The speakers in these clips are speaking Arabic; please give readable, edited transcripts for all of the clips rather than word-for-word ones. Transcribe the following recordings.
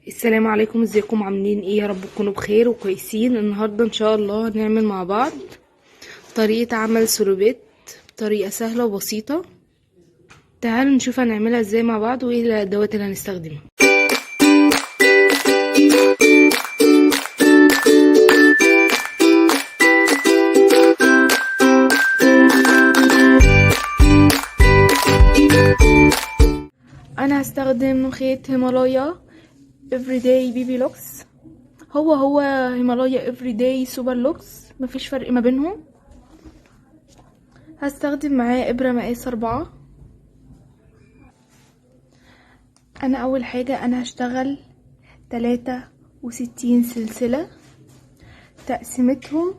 السلام عليكم، ازيكم؟ عاملين ايه؟ يا رب تكونوا بخير وكويسين. النهارده ان شاء الله هنعمل مع بعض طريقة عمل سولوبيت بطريقة سهلة وبسيطة. تعالوا نشوف هنعملها ازاي مع بعض وايه الادوات اللي هنستخدمها. انا هستخدم خيط هيمالايا افريداي بيبي لوكس. هو هيمالايا افريداي سوبر لوكس، مفيش فرق ما بينهم. هستخدم معاه ابرة مقاس 4. انا اول حاجة انا هشتغل 63 سلسلة. تقسيمتهم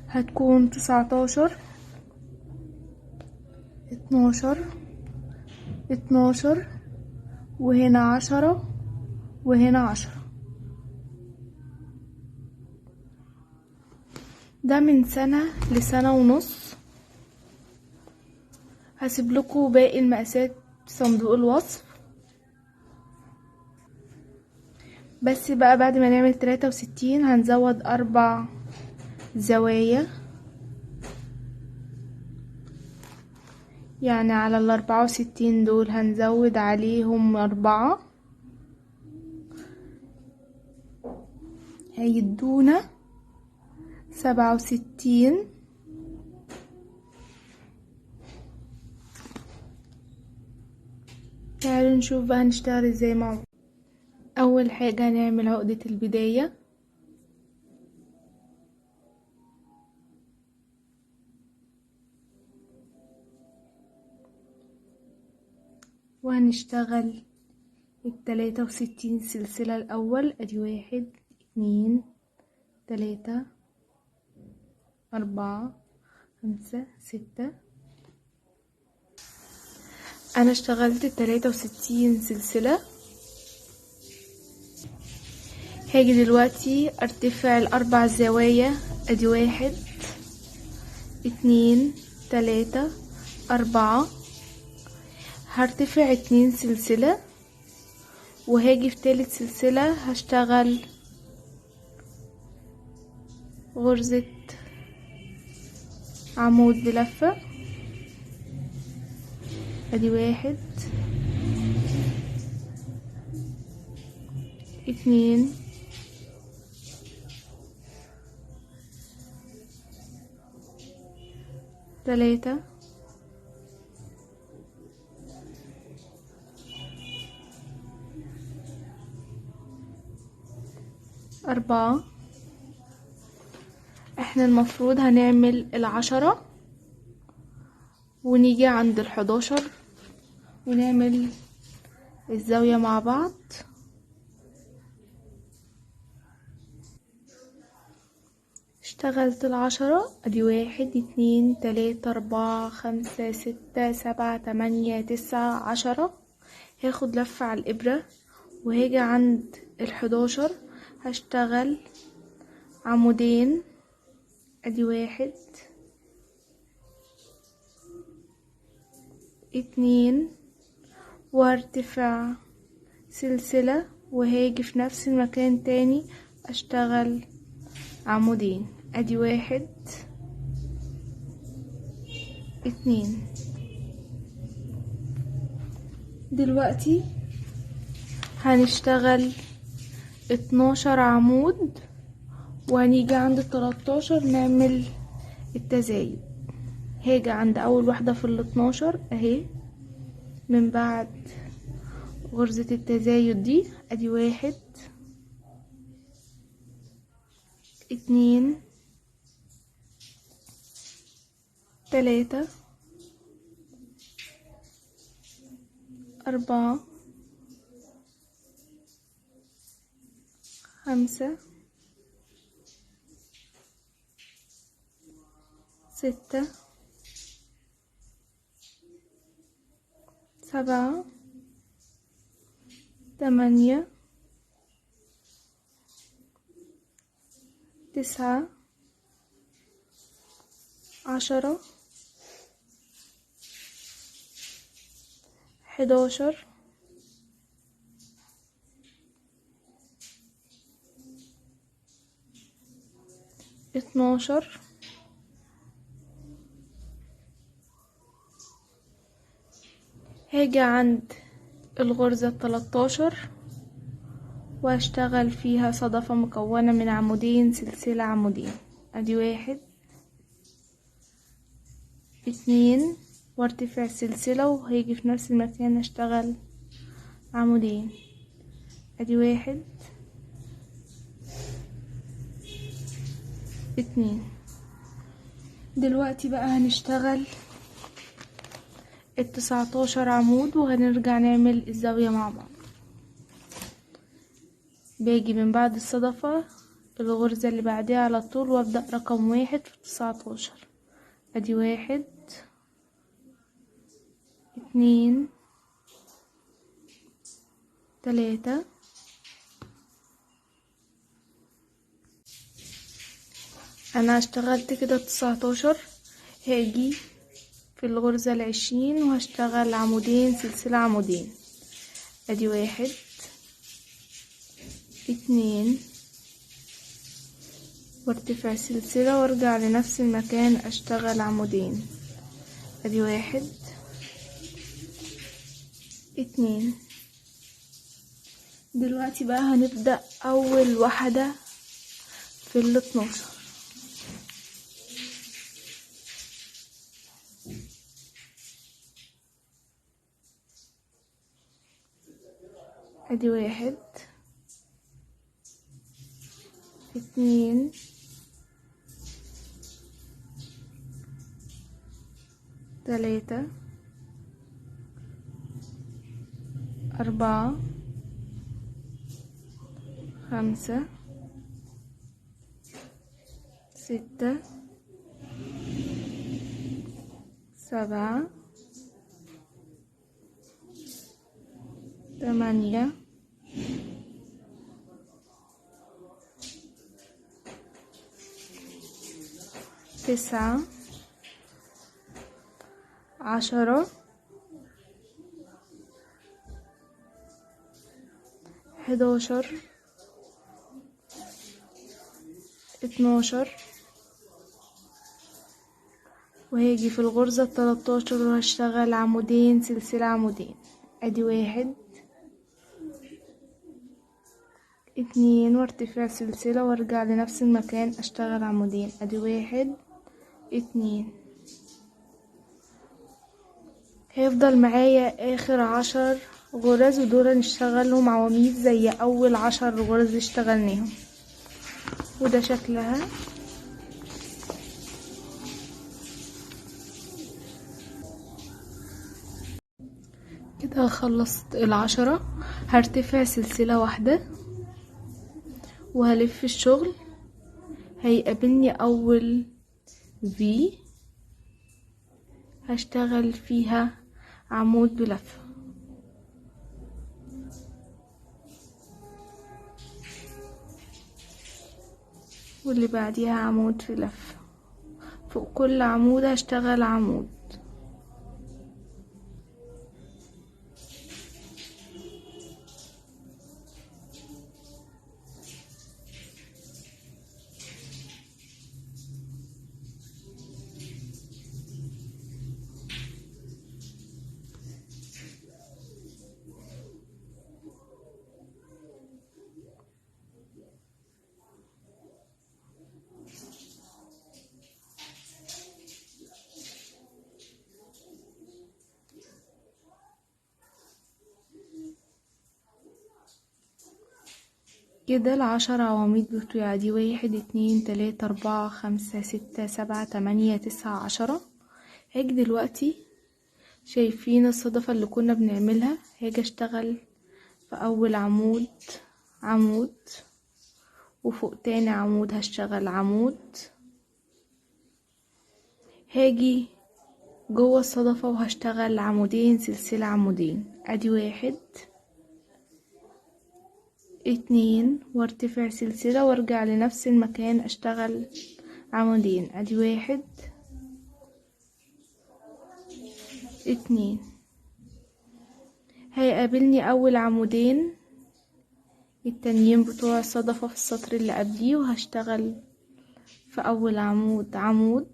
هتكون 19 12 12 وهنا 10 وهنا 10. ده من سنة لسنة ونص. هسيب لكم باقي المقاسات في صندوق الوصف. بس بقى بعد ما نعمل 63 هنزود 4 زوايا، يعني على 64 دول هنزود عليهم 4، هيدونا 67. تعالوا نشوف بقى هنشتغل ازاي مع بعض. اول حاجة هنعمل عقدة البداية، وهنشتغل 63 سلسلة الاول. ادي 1 2 3 4 5 6. انا اشتغلت 63 سلسلة. هاجي دلوقتي ارتفع الاربع زوايا. ادي 1 2 3 4. هرتفع 2 سلسلة، وهاجي في تالت سلسلة هشتغل غرزة عمود بلفة. ادي 1 2 3 4. احنا المفروض هنعمل 10 ونيجي عند 11 ونعمل الزاوية مع بعض. اشتغلت 10. ادي 1 2 3 4 5 6 7 8 9 10. هاخد لفة على الابرة وهاجي عند 11 هشتغل عمودين. ادي 1 2 وارتفع سلسلة، وهاجي في نفس المكان تاني اشتغل عمودين. ادي 1 2. دلوقتي هنشتغل 12 عمود، وهنيجي عند 13 نعمل التزايد. هاجي عند اول واحدة في 12 اهي، من بعد غرزة التزايد دي. ادي 1 2 3 4 5 6 7 8 9 10 11 12 هاجي عند الغرزة 13 وهشتغل فيها صدفة مكونة من عمودين سلسلة عمودين. ادي 1 2 وارتفع سلسلة وهيجي في نفس المكان اشتغل عمودين. ادي 1 2. دلوقتي بقى هنشتغل 19 عمود وهنرجع نعمل الزاوية مع بعض. باجي من بعد الصدفة الغرزة اللي بعدها على طول وابدأ رقم 1 في 19. ادي 1 2 3 انا اشتغلت كده 19. هاجي في الغرزة 20 وهشتغل عمودين سلسلة عمودين. ادي 1 2 وارتفع سلسلة وارجع لنفس المكان اشتغل عمودين. ادي 1 2. دلوقتي بقى هنبدأ اول واحدة في 12. ادي 1 2 3 4 5 6 7 8 9 10 11 12 وهاجي في الغرزة 13 وهشتغل عمودين سلسلة عمودين. ادي 1 2 وارتفاع سلسلة وارجع لنفس المكان اشتغل عمودين. ادي 1 2. هيفضل معايا اخر 10 غرز ودول نشتغلهم عواميد زي اول 10 غرز اشتغلناهم. وده شكلها. كده خلصت 10. هرتفع سلسلة واحدة وهلف الشغل. هيقابلني اول في هشتغل فيها عمود بلفة واللي بعديها عمود في لفة. فوق كل عمود هشتغل عمود. كده 10 عواميد بتوع دي 1 2 3 4 5 6 7 8 9 10. هاجي دلوقتي شايفين الصدفة اللي كنا بنعملها. هاجي اشتغل في اول عمود عمود وفوق تاني عمود هشتغل عمود. هاجي جوه الصدفة وهشتغل عمودين سلسلة عمودين. ادي 1 2 وارتفع سلسلة وارجع لنفس المكان اشتغل عمودين. ادي 1 2. هيقابلني اول عمودين التانيين بتوع الصدفة في السطر اللي قبليه، وهشتغل في اول عمود عمود،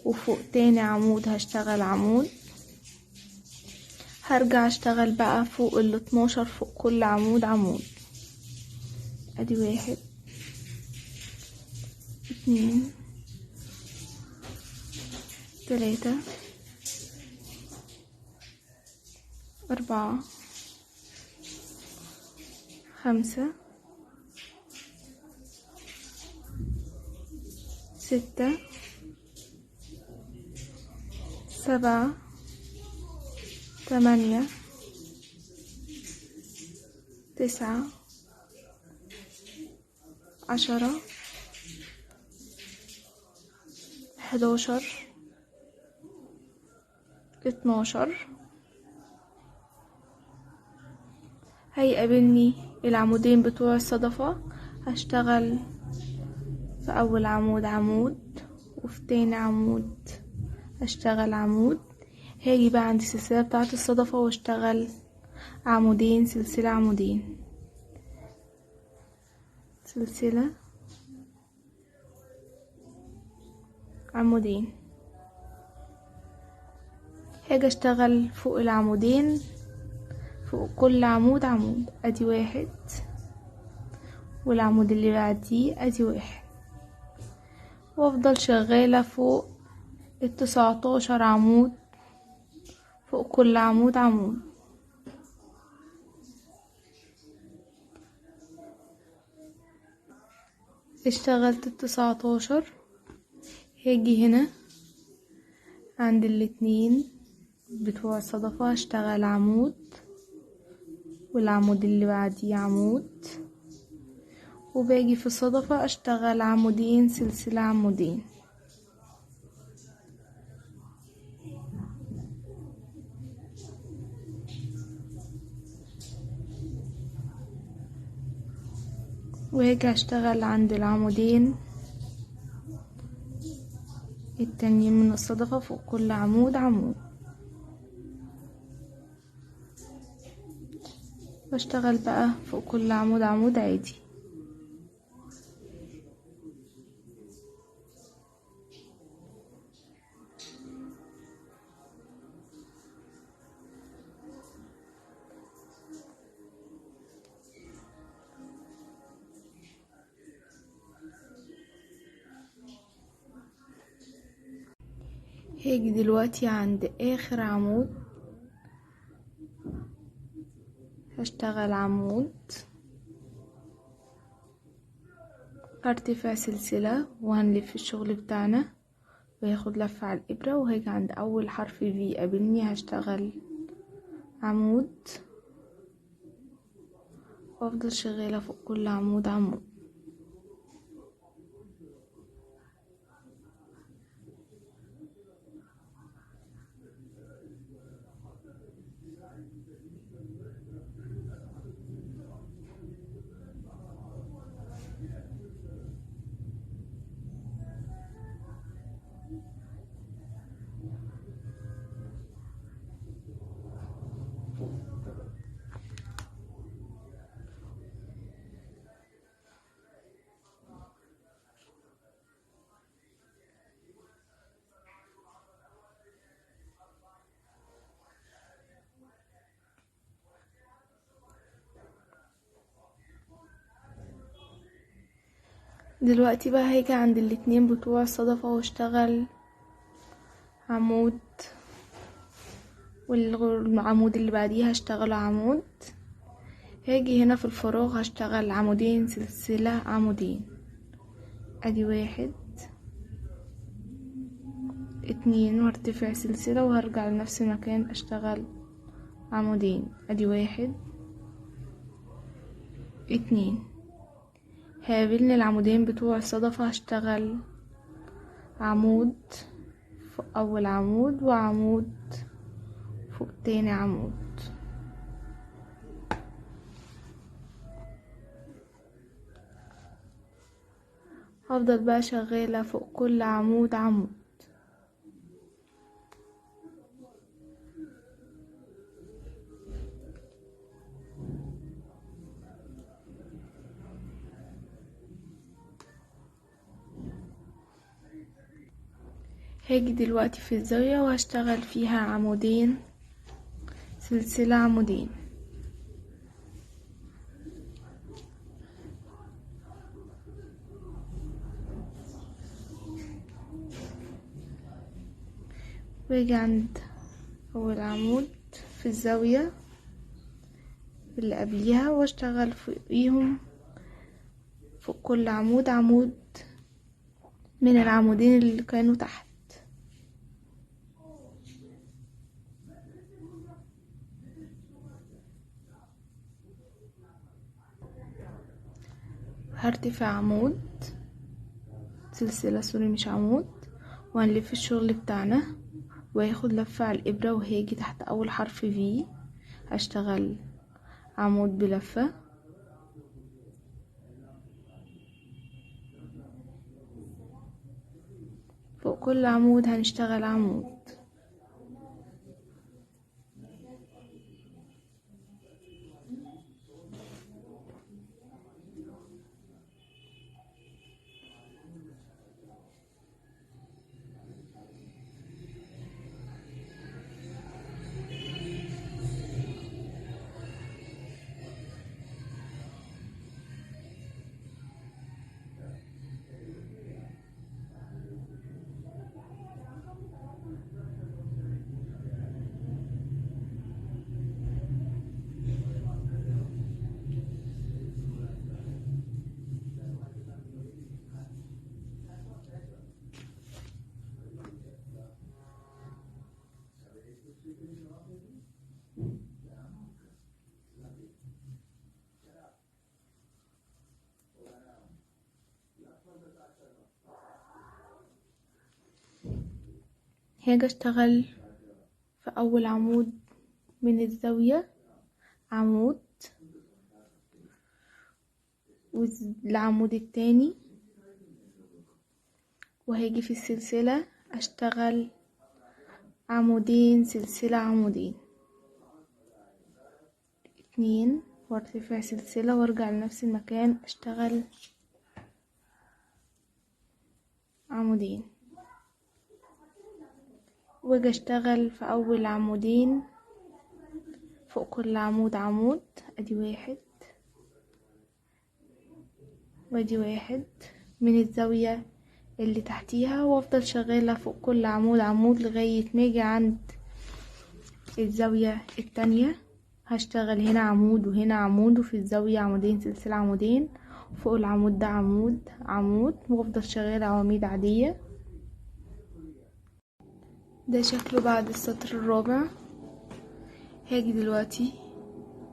وفوق تاني عمود هشتغل عمود. هرجع اشتغل بقى فوق ال12 فوق كل عمود عمود. ادي 1 2 3 4 5 6 7 8 9 10 11 12. هيقابلني العمودين بتوع الصدفة، هشتغل في اول عمود عمود، وفي تاني عمود هشتغل عمود. هاجي بقى عند السلسلة بتاعة الصدفة واشتغل عمودين سلسلة عمودين سلسلة عمودين. هاجي اشتغل فوق العمودين فوق كل عمود عمود. ادي 1 والعمود اللي بعديه ادي 1، وافضل شغالة فوق ال19 عمود فوق كل عمود عمود. اشتغلت ال19. هاجي هنا عند الاتنين بتوع الصدفة هشتغل عمود، والعمود اللي بعديه عمود، وباجي في الصدفة اشتغل عمودين سلسلة عمودين. وهاجي اشتغل عند العمودين التانيين من الصدفة فوق كل عمود عمود، بشتغل بقى فوق كل عمود عمود عادي. هاجي دلوقتي عند اخر عمود هشتغل عمود، هرتفع سلسلة وهنلف الشغل بتاعنا وهاخد لفة على الابرة، وهاجي عند اول حرف في قابلني هشتغل عمود، وافضل شغالة فوق كل عمود عمود. دلوقتي بقى هاجي عند الاتنين بتوع الصدفة واشتغل عمود، والعمود اللي بعديه هشتغل عمود. هاجي هنا في الفراغ هشتغل عمودين سلسلة عمودين. ادي 1 2 وهرتفع سلسلة وهرجع لنفس المكان اشتغل عمودين. ادي 1 2. هقابلني العمودين بتوع الصدفة هشتغل عمود فوق اول عمود وعمود فوق تاني عمود. هفضل بقى شغالة فوق كل عمود عمود. هاجي دلوقتي في الزاوية وهشتغل فيها عمودين سلسلة عمودين، واجي عند اول عمود في الزاوية اللي قبليها واشتغل فوقيهم فوق كل عمود عمود من العمودين اللي كانوا تحت. هرتفع عمود سلسلة سوري مش عمود، وهنلف الشغل بتاعنا وهاخد لفة على الإبرة، وهاجي تحت أول حرف في هشتغل عمود بلفة، فوق كل عمود هنشتغل عمود. هاجي اشتغل في اول عمود من الزاوية عمود، والعمود التاني، وهاجي في السلسلة اشتغل عمودين سلسلة عمودين اتنين، وارتفع سلسلة وارجع لنفس المكان اشتغل عمودين، واجي اشتغل في اول عمودين فوق كل عمود عمود، ادي واحد وادي واحد من الزاوية اللي تحتيها، وافضل شغالة فوق كل عمود عمود لغاية ما اجي عند الزاوية التانية هشتغل هنا عمود وهنا عمود، وفي الزاوية عمودين سلسلة عمودين، فوق العمود ده عمود عمود، وافضل شغالة عواميد عادية. ده شكله بعد السطر الرابع. هاجي دلوقتي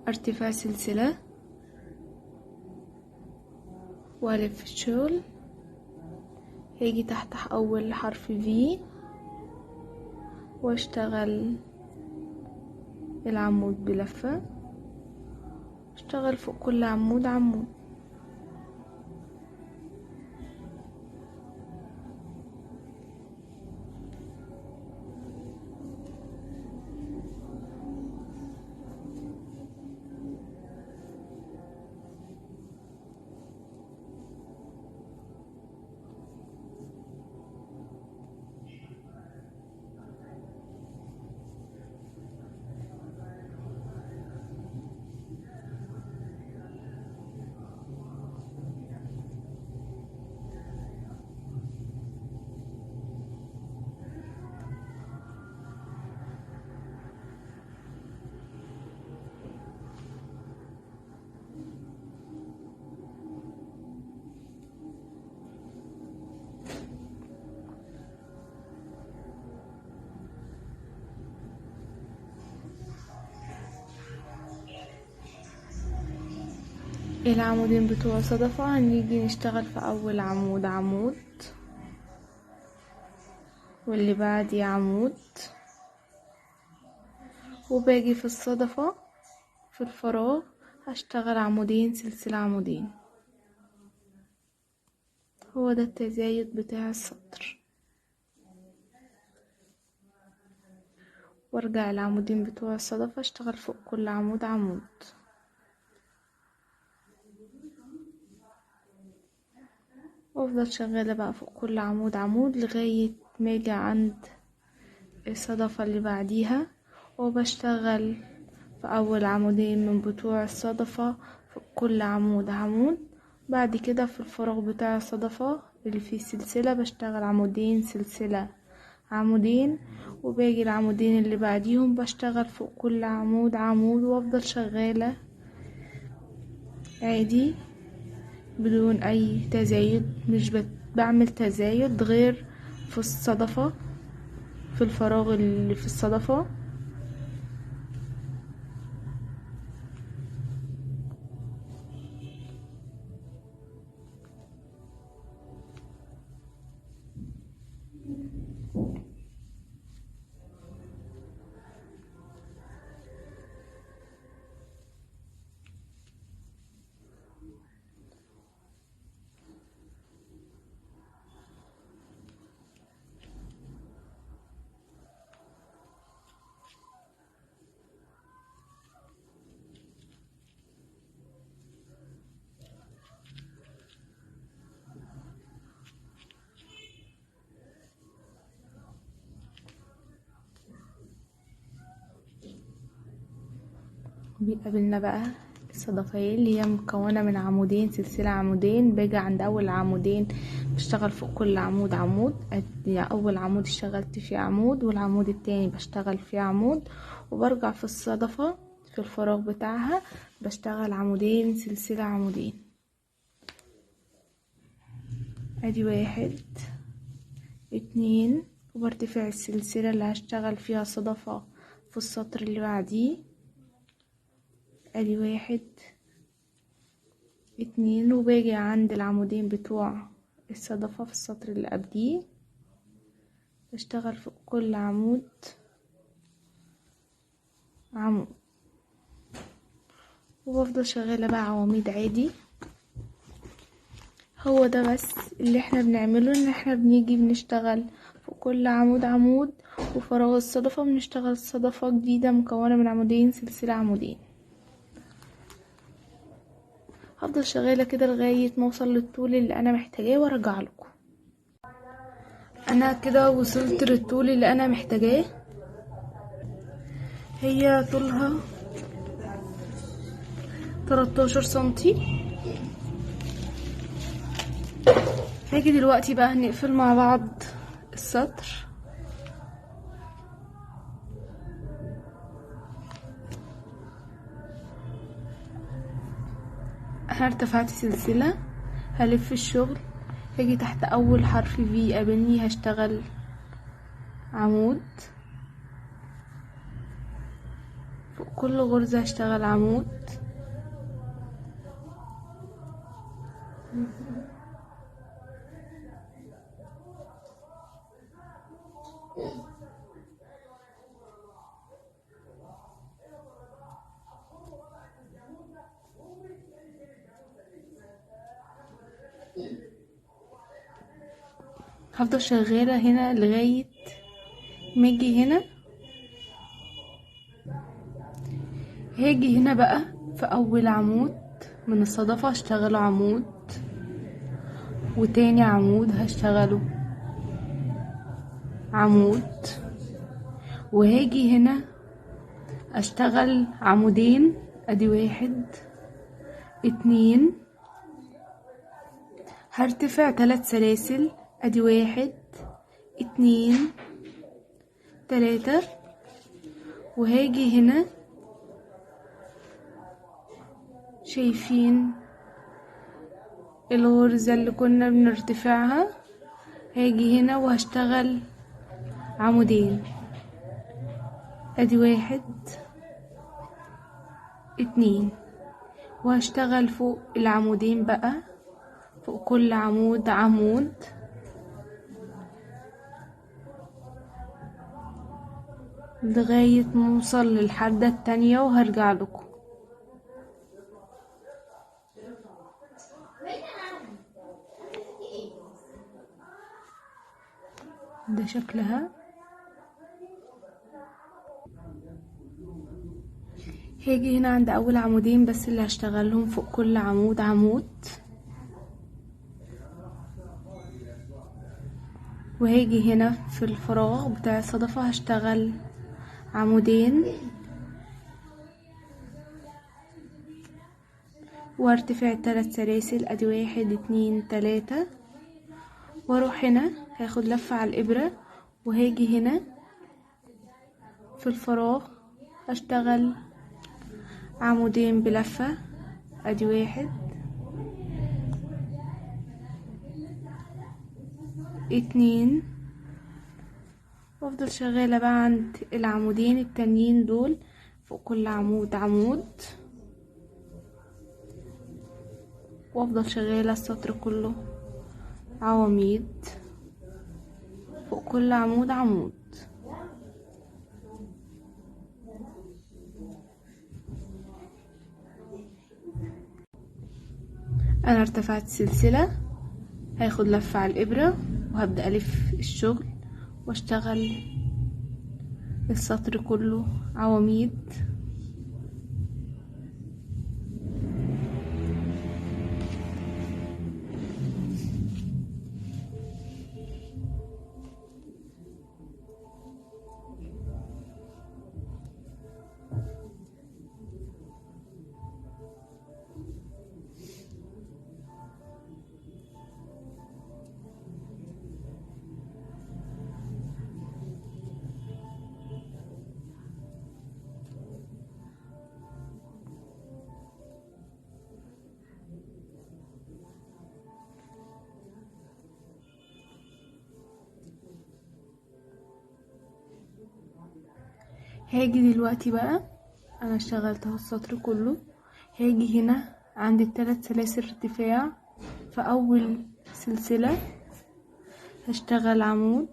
ارتفاع سلسلة والف الشغل، هاجي تحت اول حرف في واشتغل العمود بلفة، اشتغل فوق كل عمود عمود. العمودين بتوع صدفة هنيجي نشتغل في اول عمود عمود، واللي بعدي عمود، وباجي في الصدفة في الفراغ هشتغل عمودين سلسلة عمودين. هو ده التزايد بتاع السطر، وارجع العمودين بتوع الصدفة اشتغل فوق كل عمود عمود، وافضل شغالة بقى فوق كل عمود عمود لغاية ما اجي عند الصدفة اللي بعديها وبشتغل في اول عمودين من بتوع الصدفة في كل عمود عمود. بعد كده في الفراغ بتاع الصدفة اللي فيه سلسلة بشتغل عمودين سلسلة عمودين، وباجي العمودين اللي بعديهم بشتغل فوق كل عمود عمود، وافضل شغالة عادي بدون اي تزايد. مش بعمل تزايد غير في الصدفة، في الفراغ اللي في الصدفة. بيقابلنا بقى الصدفية اللي هي مكونة من عمودين سلسلة عمودين. باجي عند اول عمودين بشتغل فوق كل عمود عمود. يعني اول عمود اشتغلت فيه عمود، والعمود التاني بشتغل فيه عمود، وبرجع في الصدفة في الفراغ بتاعها بشتغل عمودين سلسلة عمودين. ادي 1 2، وبرتفع السلسلة اللي هشتغل فيها صدفة في السطر اللي بعديه. ادي 1 2، وباجي عند العمودين بتوع الصدفة في السطر اللي قبليه بشتغل فوق كل عمود عمود، وبفضل شغالة بقى عواميد عادي. هو ده بس اللي احنا بنعمله، ان احنا بنيجي بنشتغل فوق كل عمود عمود، وفراغ الصدفة بنشتغل صدفة جديدة مكونة من عمودين سلسلة عمودين. هفضل شغالة كده لغاية ما اوصل للطول اللي انا محتاجاه وارجع لكم. انا كده وصلت للطول اللي انا محتاجاه. هي طولها 13 سنتي. هاجي دلوقتي بقى هنقفل مع بعض السطر. انا ارتفعت سلسلة، هلف الشغل، هاجي تحت اول حرف في قابلني هشتغل عمود، فوق كل غرزة هشتغل عمود، هفضل شغالة هنا لغاية ما اجي هنا. هاجي هنا بقى في اول عمود من الصدفة هشتغله عمود، وتاني عمود هشتغله عمود، وهاجي هنا اشتغل عمودين. ادي 1 2، هرتفع 3 سلاسل. ادي 1 2 3، وهاجي هنا شايفين الغرزة اللي كنا بنرتفعها، هاجي هنا وهشتغل عمودين. ادي 1 2، وهشتغل فوق العمودين بقى فوق كل عمود عمود، لغاية ما اوصل للحدة التانية وهرجع لكم. ده شكلها. هاجي هنا عند اول عمودين بس اللي هشتغلهم فوق كل عمود عمود، وهاجي هنا في الفراغ بتاع الصدفة هشتغل عمودين وارتفع 3 سلاسل. ادي 1 2 3. واروح هنا هاخد لفة على الابرة وهاجي هنا في الفراغ هشتغل عمودين بلفة. ادي 1 2. وافضل شغالة بقى عند العمودين التانيين دول فوق كل عمود عمود، وافضل شغالة السطر كله عواميد فوق كل عمود عمود. انا ارتفعت سلسلة، هاخد لفة على الابرة وهبدأ الف الشغل واشتغل السطر كله عواميد. هاجي دلوقتي بقى انا اشتغلت اهو السطر كله، هاجي هنا عند ال3 سلاسل ارتفاع في اول سلسلة هشتغل عمود،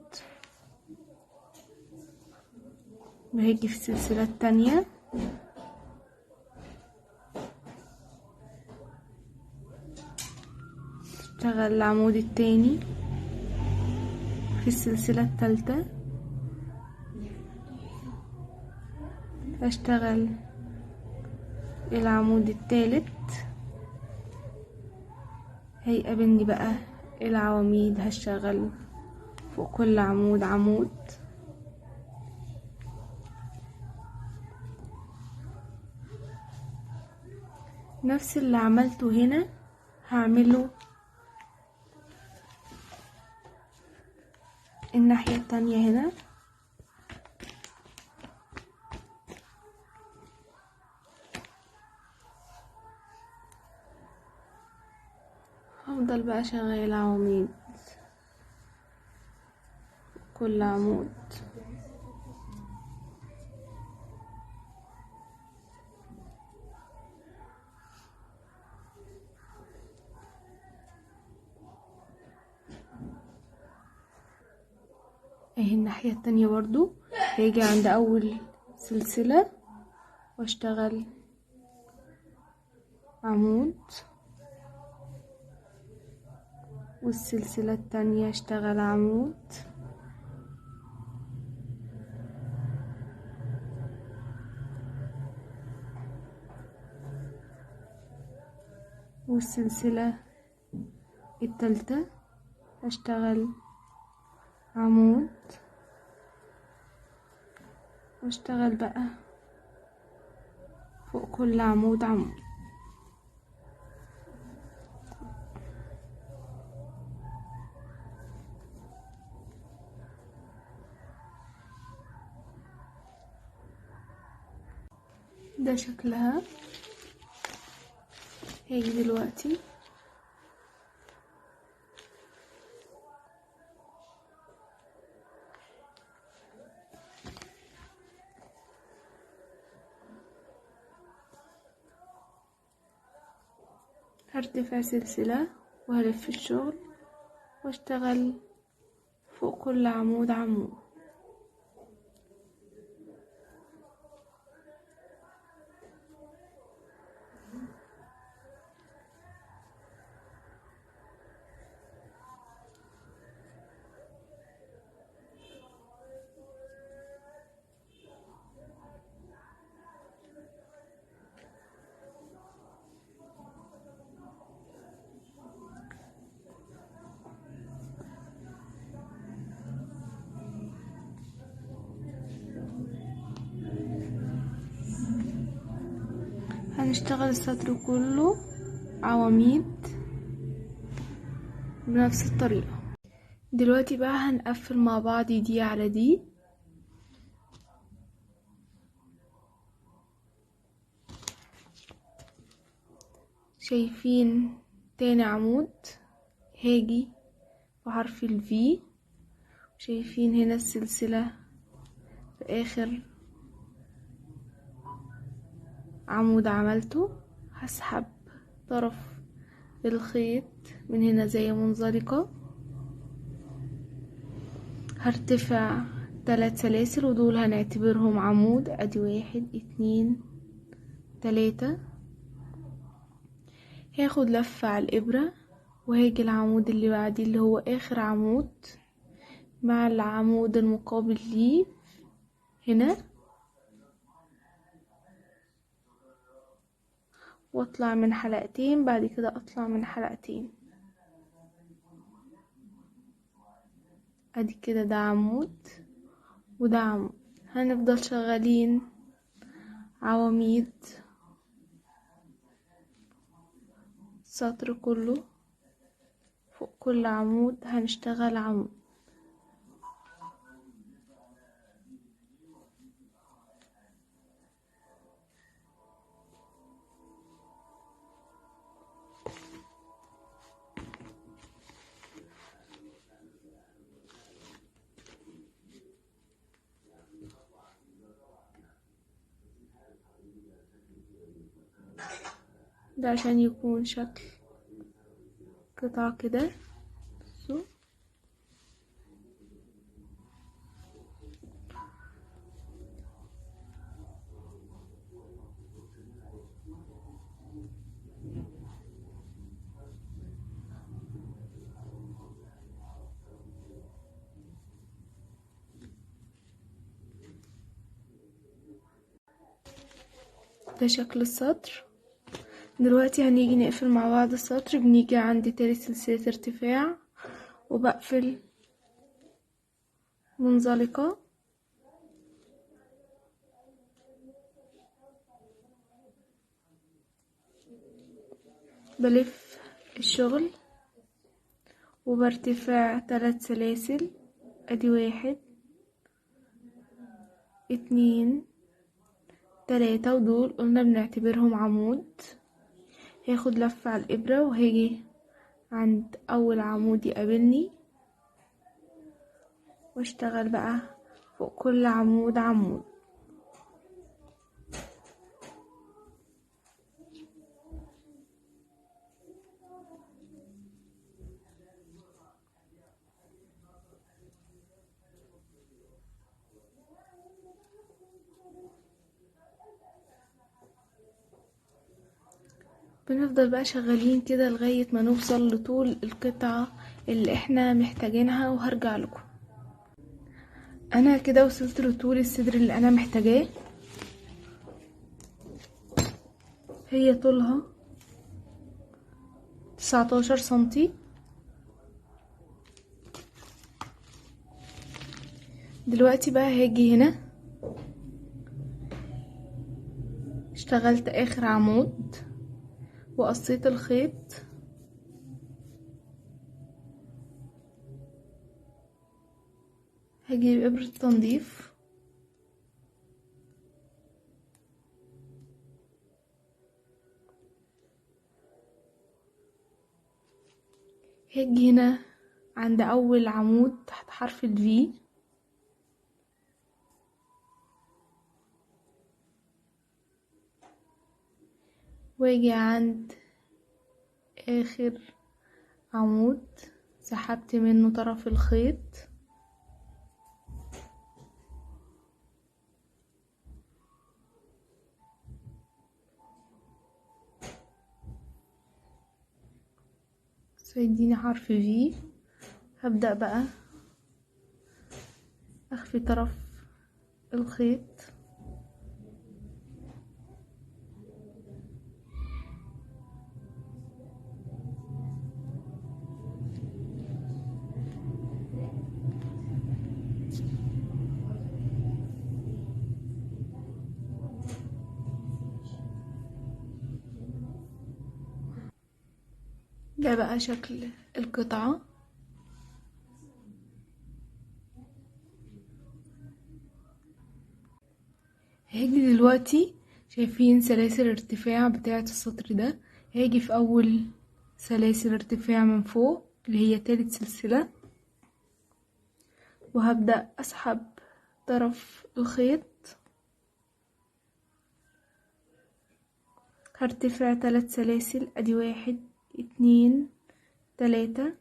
وهاجي في السلسلة التانية اشتغل العمود التاني، في السلسلة التالتة هشتغل العمود التالت. هيقابلني بقى العواميد، هشتغل فوق كل عمود عمود، نفس اللي عملته هنا هعمله الناحية التانية هنا. هفضل بقى شغال عواميد كل عمود. اهي الناحية التانية برضو هاجي عند اول سلسلة واشتغل عمود، والسلسلة التانية اشتغل عمود، والسلسلة التالتة اشتغل عمود، واشتغل بقى فوق كل عمود عمود. ده شكلها. هاجي دلوقتي هرتفع سلسلة وهلف الشغل واشتغل فوق كل عمود عمود. هنشتغل السطر كله عواميد بنفس الطريقة. دلوقتي بقى هنقفل مع بعض دي على دي. شايفين تاني عمود هاجي بحرف الفي، شايفين هنا السلسلة في اخر عمود عملته، هسحب طرف الخيط من هنا زي منزلقة، هرتفع 3 سلاسل ودول هنعتبرهم عمود. ادي 1 2 3. هاخد لفة على الابرة وهاجي العمود اللي بعديه اللي هو اخر عمود مع العمود المقابل ليه هنا، واطلع من حلقتين، بعد كده اطلع من حلقتين. ادي كده ده عمود وده عمود. هنفضل شغالين عواميد السطر كله، فوق كل عمود هنشتغل عمود. ده عشان يكون شكل قطع كده. بصوا ده شكل السطر. دلوقتي هنيجي نقفل مع بعض السطر. بنيجي عند تالت سلسلة ارتفاع وبقفل منزلقة، بلف الشغل وبرتفع 3 سلاسل. ادي 1 2 3 ودول قلنا بنعتبرهم عمود. هاخد لفة على الابرة وهاجي عند اول عمود يقابلني واشتغل بقى فوق كل عمود عمود. بنفضل بقى شغالين كده لغاية ما نوصل لطول القطعة اللي احنا محتاجينها، وهرجع لكم. انا كده وصلت لطول الصدر اللي انا محتاجاه. هي طولها 19 سنتي. دلوقتي بقى هاجي هنا اشتغلت اخر عمود وقصيت الخيط، هجيب ابرة تنظيف هاجي هنا عند اول عمود تحت حرف الفي، واجي عند اخر عمود سحبت منه طرف الخيط، سيديني حرف في. هبدأ بقى اخفي طرف الخيط ده بقى شكل القطعة. هاجي دلوقتي، شايفين سلاسل الارتفاع بتاعة السطر ده، هاجي في اول سلاسل ارتفاع من فوق اللي هي تالت سلسلة، وهبدأ اسحب طرف الخيط، هرتفع 3 سلاسل، ادي 1 2 3.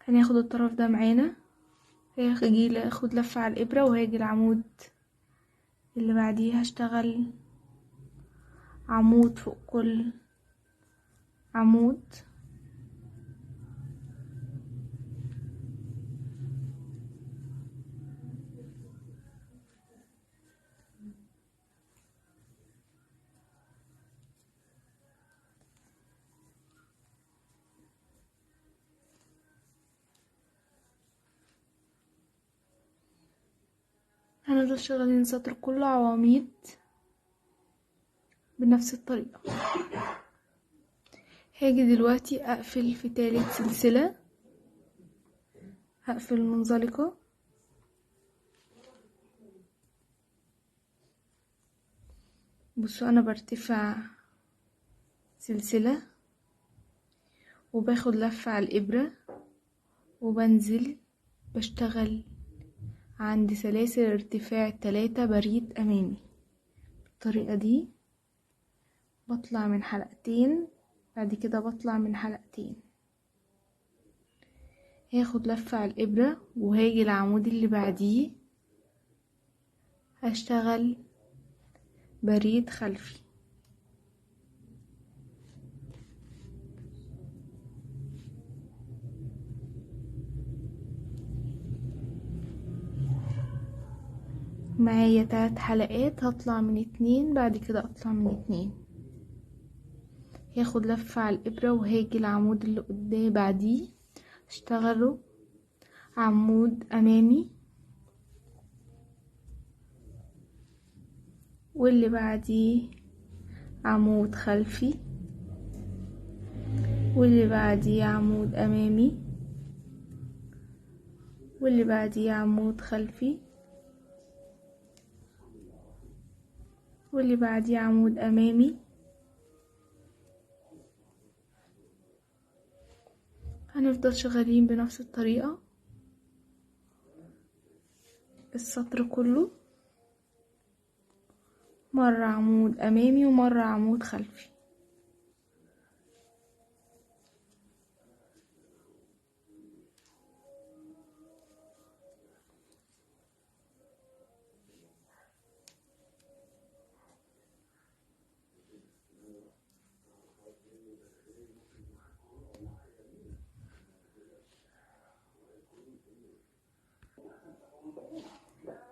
هناخد الطرف ده معانا، هاجي اخد لفة على الابرة، وهاجي العمود اللي بعديه هشتغل عمود فوق كل عمود، هنفضل شغالين السطر كله عواميد بنفس الطريقة. هاجي دلوقتي اقفل في تالت سلسلة، هقفل منزلقة، بصوا انا برتفع سلسلة وباخد لفة على الابرة وبنزل بشتغل عند سلاسل ارتفاع 3 بريد امامي. بالطريقة دي بطلع من حلقتين، بعد كده بطلع من حلقتين، هاخد لفة على الابرة وهاجي العمود اللي بعديه هشتغل بريد خلفي. معايا 3 حلقات، هطلع من 2، بعد كده اطلع من 2، هاخد لفة على الابرة وهاجي العمود اللي قدام بعديه اشتغله عمود امامي، واللي بعديه عمود خلفي، واللي بعديه عمود امامي، واللي بعديه عمود خلفي، واللي بعديه عمود امامي. هنفضل شغالين بنفس الطريقة السطر كله، مرة عمود امامي ومرة عمود خلفي.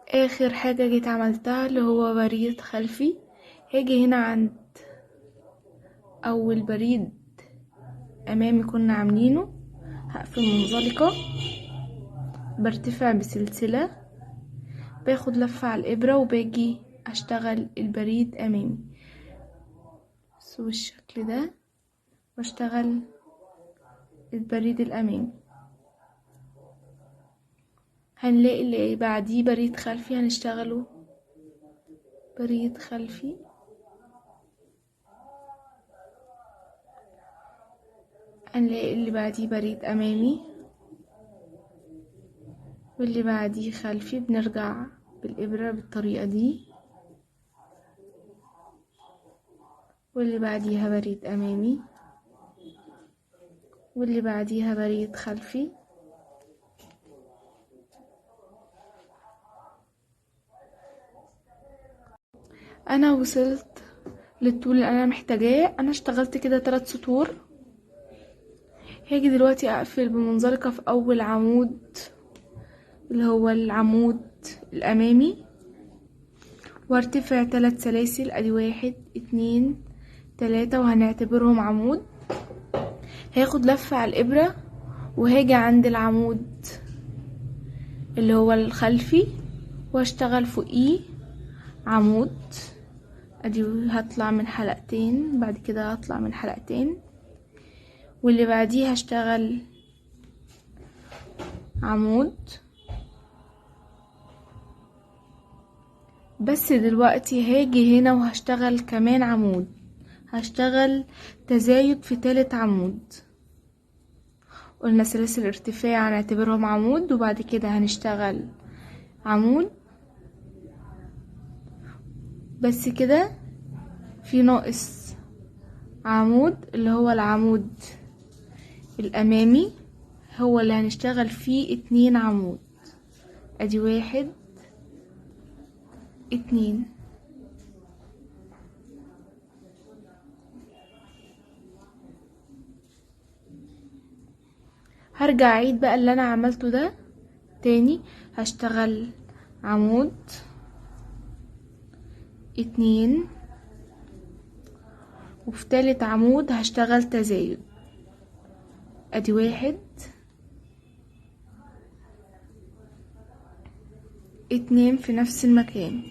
اخر حاجة جيت عملتها اللي هو بريد خلفي، هاجي هنا عند اول بريد امامي كنا عاملينه، هقفل منزلقة، برتفع بسلسلة، باخد لفة على الابرة وباجي اشتغل البريد امامي بالشكل ده، بشتغل البريد الامامي. هنلاقي اللي بعديه بريد خلفي هنشتغله بريد خلفي، هنلاقي اللي بعديه بريد امامي، واللي بعديه خلفي. بنرجع بالابرة بالطريقة دي، واللي بعديها بريد امامي، واللي بعديها بريد خلفي. انا وصلت للطول اللي انا محتاجاه، انا اشتغلت كده 3 سطور. هاجي دلوقتي اقفل بمنزلقة في اول عمود اللي هو العمود الامامي، وارتفع 3 سلاسل، ادي 1 2 3، وهنعتبرهم عمود. هاخد لفة على الابرة وهاجي عند العمود اللي هو الخلفي واشتغل فوقيه عمود ادي هطلع من حلقتين، بعد كده هطلع من حلقتين، واللي بعديه هشتغل عمود. بس دلوقتي هاجي هنا وهشتغل كمان عمود، هشتغل تزايد في تالت عمود. قلنا سلاسل ارتفاع هنعتبرهم عمود، وبعد كده هنشتغل عمود. بس كده في ناقص عمود اللي هو العمود الامامي، هو اللي هنشتغل فيه 2 عمود. ادي 1 2. هرجع اعيد بقى اللي انا عملته ده تاني، هشتغل عمود 2، وفي تالت عمود هشتغل تزايد. ادي 1 2 في نفس المكان.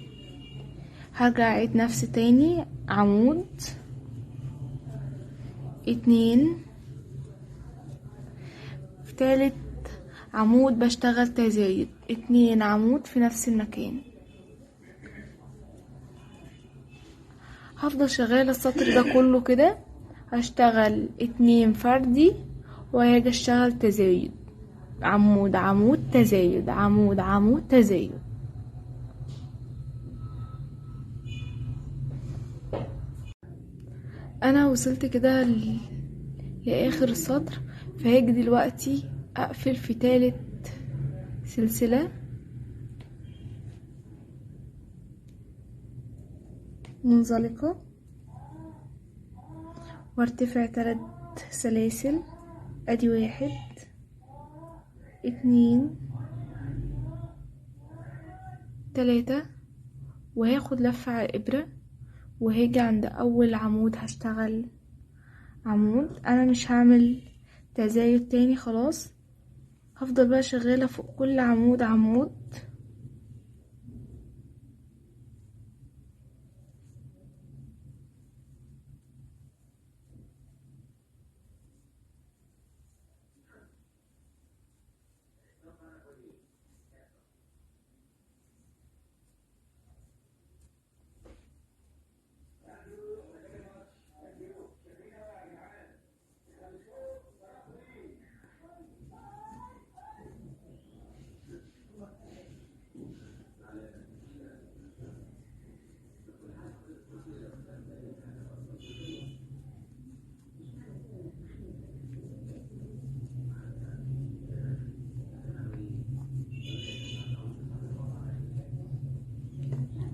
هرجع اعيد نفس تاني، عمود 2، في تالت عمود بشتغل تزايد 2 عمود في نفس المكان. هفضل شغالة السطر ده كله كده، هشتغل 2 فردي، وهاجي اشتغل تزايد، عمود عمود تزايد، عمود عمود تزايد. انا وصلت كده لاخر السطر، فهاجي دلوقتي اقفل في تالت سلسلة منزلقة، وارتفع 3 سلاسل. ادي 1 2 3، وهاخد لفة على الابرة، وهاجي عند اول عمود هشتغل عمود. انا مش هعمل تزايد تاني خلاص، هفضل بقى شغالة فوق كل عمود عمود.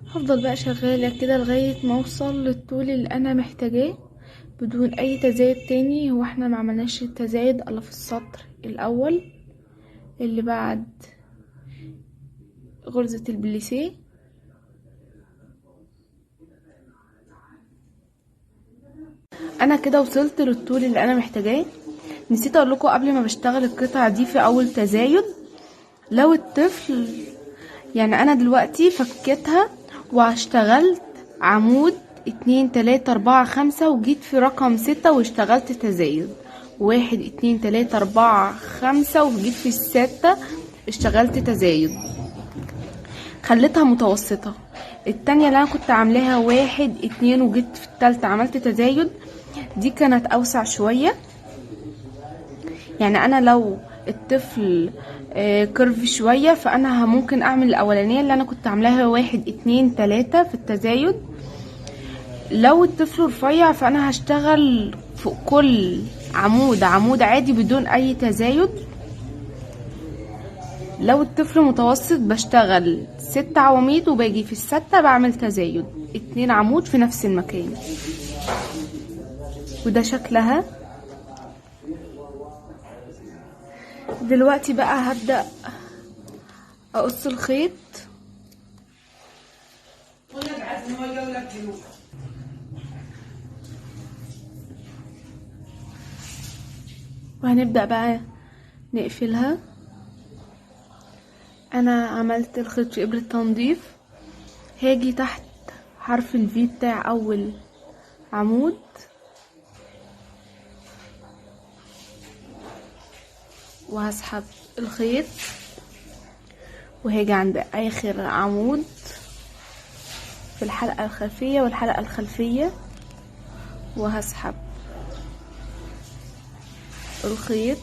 هفضل بقى شغالة كده لغاية ما اوصل للطول اللي انا محتاجاه بدون اي تزايد تاني. هو احنا ما عملناش التزايد الا في السطر الاول اللي بعد غرزة البليسيه. انا كده وصلت للطول اللي انا محتاجاه. نسيت اقول لكم قبل ما بشتغل القطعة دي في اول تزايد، لو الطفل يعني انا دلوقتي فكيتها واشتغلت عمود 2 3 4 5، وجيت في رقم 6 واشتغلت تزايد 1 2 3 4 5، وجيت في 6 اشتغلت تزايد، خليتها متوسطة. التانية اللي انا كنت عاملاها 1 2، وجيت في التالتة عملت تزايد، دي كانت اوسع شوية. يعني انا لو الطفل كيرف شوية، فانا ممكن اعمل الاولانية اللي انا كنت عاملاها 1 2 3 في التزايد. لو الطفل رفيع فانا هشتغل فوق كل عمود عمود عادي بدون اي تزايد. لو الطفل متوسط بشتغل 6 عواميد، وباجي في ال6 بعمل تزايد 2 عمود في نفس المكان. وده شكلها. دلوقتي بقى هبدأ اقص الخيط. وهنبدأ بقى نقفلها. انا عملت الخيط في ابرة تنظيف، هاجي تحت حرف الفي بتاع اول عمود، وهسحب الخيط وهاجي عند اخر عمود في الحلقة الخلفية والحلقة الخلفية، وهسحب الخيط.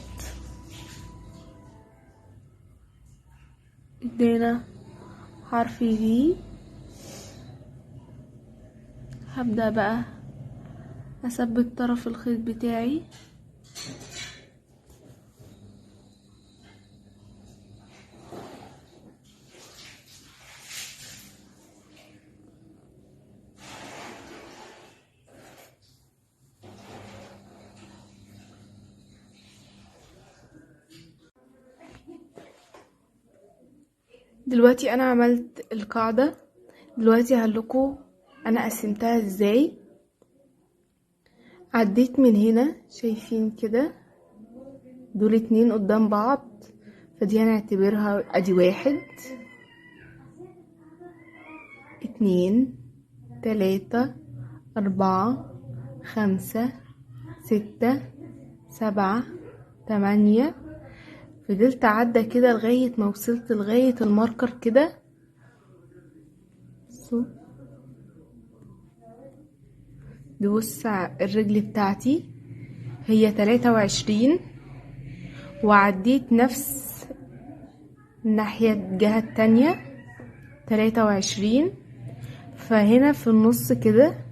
ادينا حرف في. هبدأ بقى اثبت طرف الخيط بتاعي. دلوقتي انا عملت القاعدة. دلوقتي هقولكوا انا قسمتها ازاي. عديت من هنا، شايفين كده دول 2 قدام بعض، فدي هنعتبرها ادي 1 2 3 4 5 6 7 8. فضلت عدى كده لغاية ما وصلت لغاية الماركر كده. نبص على الرجل بتاعتي، هي 23، وعديت نفس الناحية الجهة التانية 23. فهنا في النص كده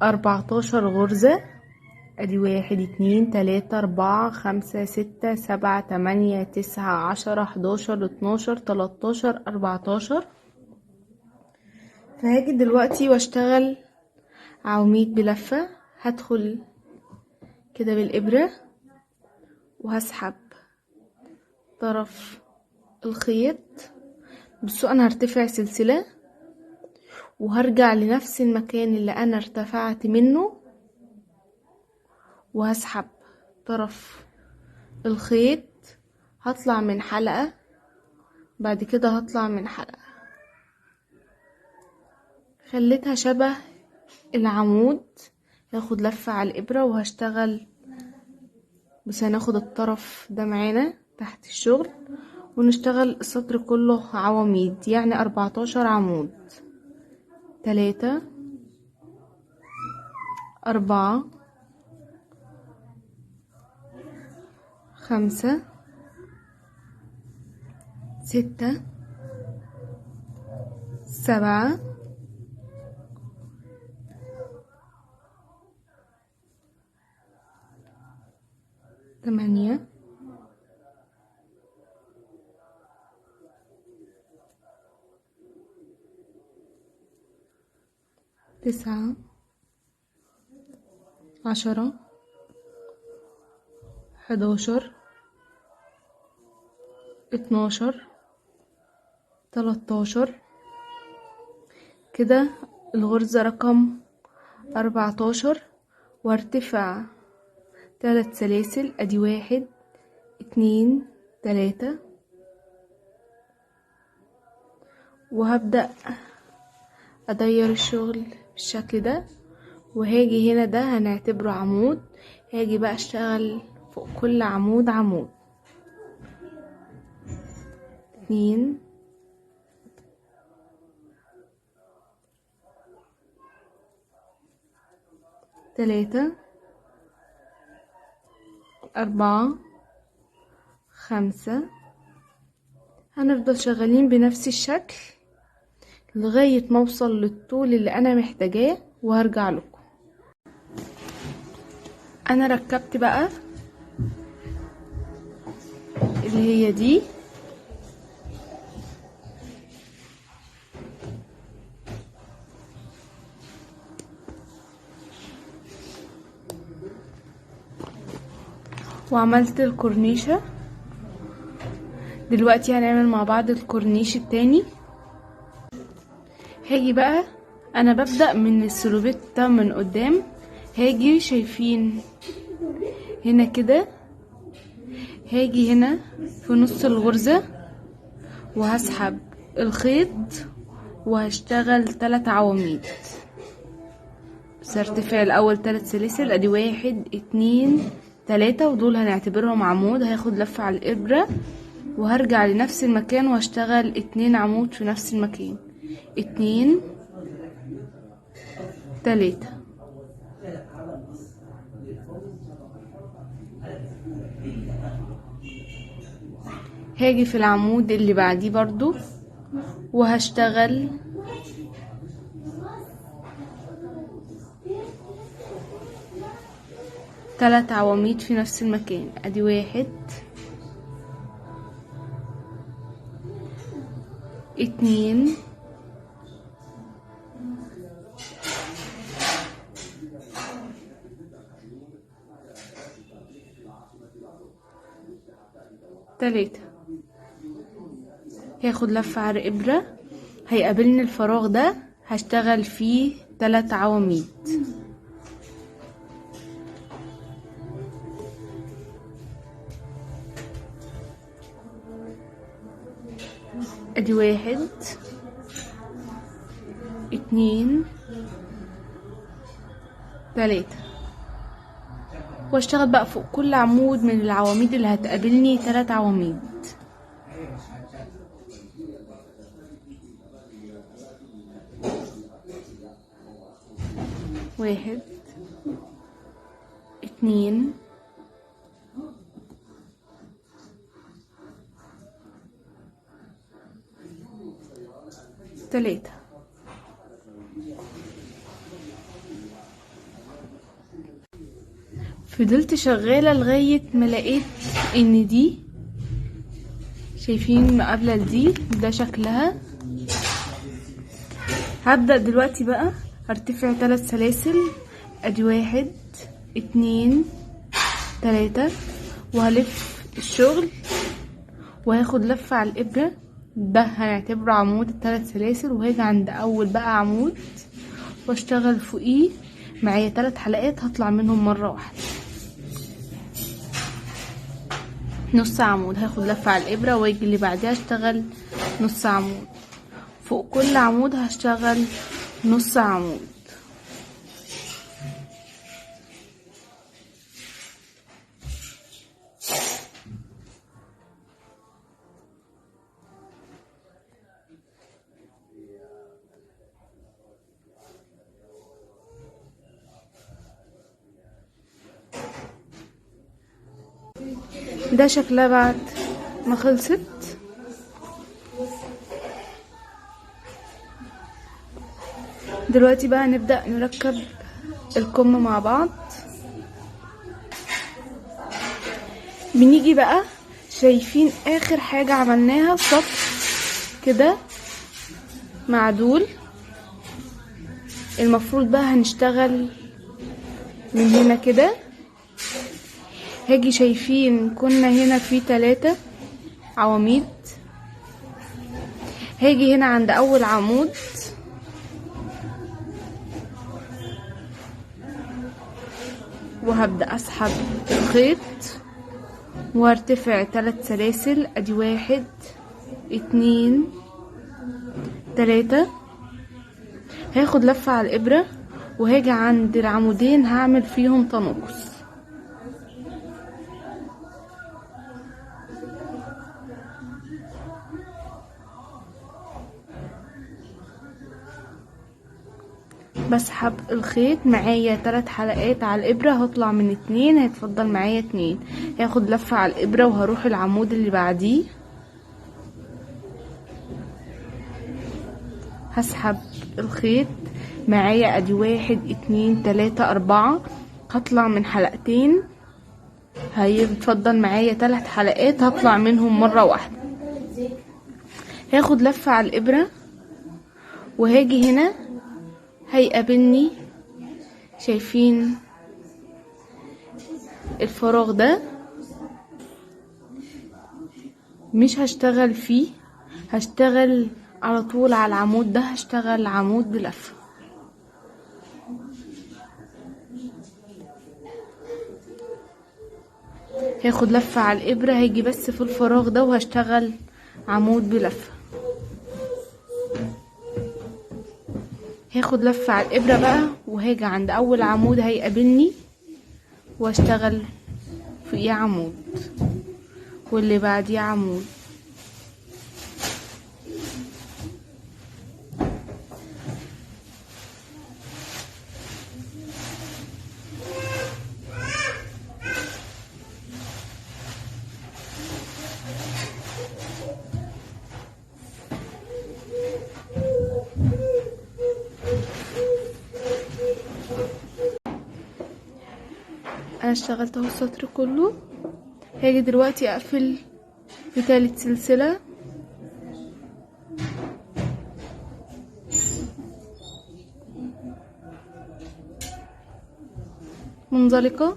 14 غرزة. ادي 1 2 3 4 5 6 7 8 9 10 11 12 13 14. فهاجي دلوقتي واشتغل عواميد بلفة. هدخل كده بالإبرة وهسحب طرف الخيط. بصوا انا هرتفع سلسلة وهرجع لنفس المكان اللي انا ارتفعت منه، وهسحب طرف الخيط. هطلع من حلقة، بعد كده هطلع من حلقة. خليتها شبه العمود. هاخد لفة على الإبرة وهشتغل، بس هناخد الطرف ده معانا تحت الشغل ونشتغل السطر كله عواميد، يعني 14 عمود. 3 4 5 6 7 8 9 10 11 12 13. كده الغرزة رقم 14، وارتفع 3 سلاسل. ادي 1 2 3، وهبدأ ادير الشغل بالشكل ده. وهاجي هنا ده هنعتبره عمود. هاجي بقى اشتغل فوق كل عمود عمود. 2 3 4 5. هنفضل شغالين بنفس الشكل لغاية ما اوصل للطول اللي انا محتاجاه وهرجع لكم. انا ركبت بقى اللي هي دي، وعملت الكورنيشة. دلوقتي هنعمل مع بعض الكورنيش التاني. هاجي بقى انا ببدأ من السلوبيتا من قدام. هاجي شايفين هنا كده، هاجي هنا في نص الغرزة وهسحب الخيط وهشتغل 3 عواميد. بس هرتفع الاول 3 سلاسل، ادي 1 2 3، ودول هنعتبرهم عمود. هاخد لفة على الابرة وهرجع لنفس المكان وهشتغل 2 عمود في نفس المكان، 2 3. هاجي في العمود اللي بعديه برضو وهشتغل 3 عواميد في نفس المكان، ادي 1 2 3. هاخد لفة على الابرة، هيقابلني الفراغ ده هشتغل فيه 3 عواميد، ادي 1 2 3. واشتغل بقى فوق كل عمود من العواميد اللي هتقابلني 3 عواميد. واحد 2 3. فضلت شغالة لغاية ما لقيت ان دي، شايفين المقابلة دي ده شكلها. هبدأ دلوقتي بقى هرتفع 3 سلاسل، ادي 1 2 3، وهلف الشغل وهاخد لفة على الابرة، ده هنعتبره عمود ال3 سلاسل، وهاجي عند اول بقى عمود واشتغل فوقيه معايا 3 حلقات هطلع منهم مرة واحدة نص عمود. هاخد لفة على الابرة واجي اللي بعدها اشتغل نص عمود، فوق كل عمود هشتغل نص عمود. ده شكلها بعد ما خلصت. دلوقتي بقى نبدأ نركب الكم مع بعض. بنيجي بقى شايفين اخر حاجة عملناها صف كده معدول، المفروض بقى هنشتغل من هنا كده. هاجي شايفين كنا هنا في 3 عواميد، هاجي هنا عند اول عمود وهبدأ اسحب الخيط وارتفع 3 سلاسل، ادي 1 2 3. هاخد لفة على الابرة وهاجي عند العمودين هعمل فيهم تناقص، بسحب الخيط معايا 3 حلقات على الابرة، هطلع من 2، هيتفضل معايا 2. هاخد لفة على الابرة وهروح العمود اللي بعديه، هسحب الخيط معايا ادي 1 2 3 4، هطلع من حلقتين هيتفضل معايا 3 حلقات هطلع منهم مرة واحدة. هاخد لفة على الابرة وهاجي هنا هيقابلني، شايفين الفراغ ده مش هشتغل فيه، هشتغل على طول على العمود ده، هشتغل عمود بلفة. هاخد لفة على الابرة، هاجي بس في الفراغ ده وهشتغل عمود بلفة. هاخد لفة على الابرة بقى، وهاجي عند اول عمود هيقابلني واشتغل فوقيه عمود، واللي بعديه عمود. انا اشتغلت اهو السطر كله. هاجي دلوقتي اقفل في تالت سلسلة منزلقة،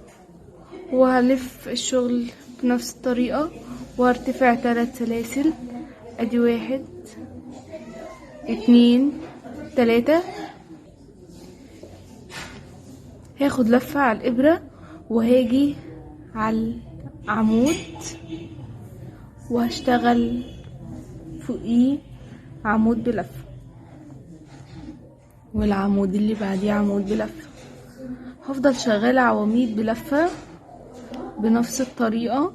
وهلف الشغل بنفس الطريقة، وهرتفع 3 سلاسل. ادي 1 2 3. هاخد لفة على الابرة وهاجي على العمود وهشتغل فوقيه عمود بلفة، والعمود اللي بعديه عمود بلفة. هفضل شغالة عواميد بلفة بنفس الطريقة.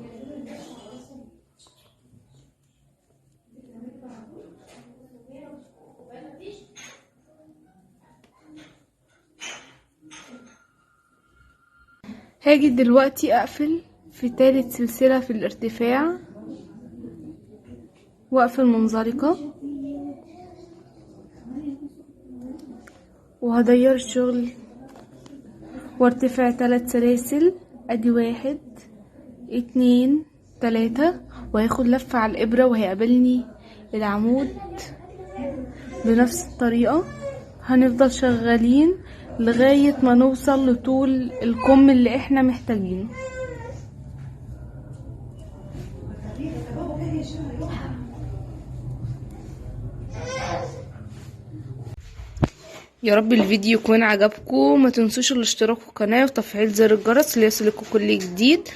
هاجي دلوقتي اقفل في تالت سلسلة في الارتفاع واقفل منزلقة، وهدير الشغل وارتفع 3 سلاسل. ادي 1 2 3. وهاخد لفة على الابرة وهيقابلني العمود بنفس الطريقة. هنفضل شغالين لغاية ما نوصل لطول الكم اللي احنا محتاجينه. يا رب الفيديو يكون عجبكم. ما تنسوش الاشتراك في القناة وتفعيل زر الجرس ليصلكم كل جديد،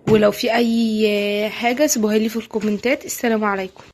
ولو في اي حاجة سيبوها لي في الكومنتات. السلام عليكم.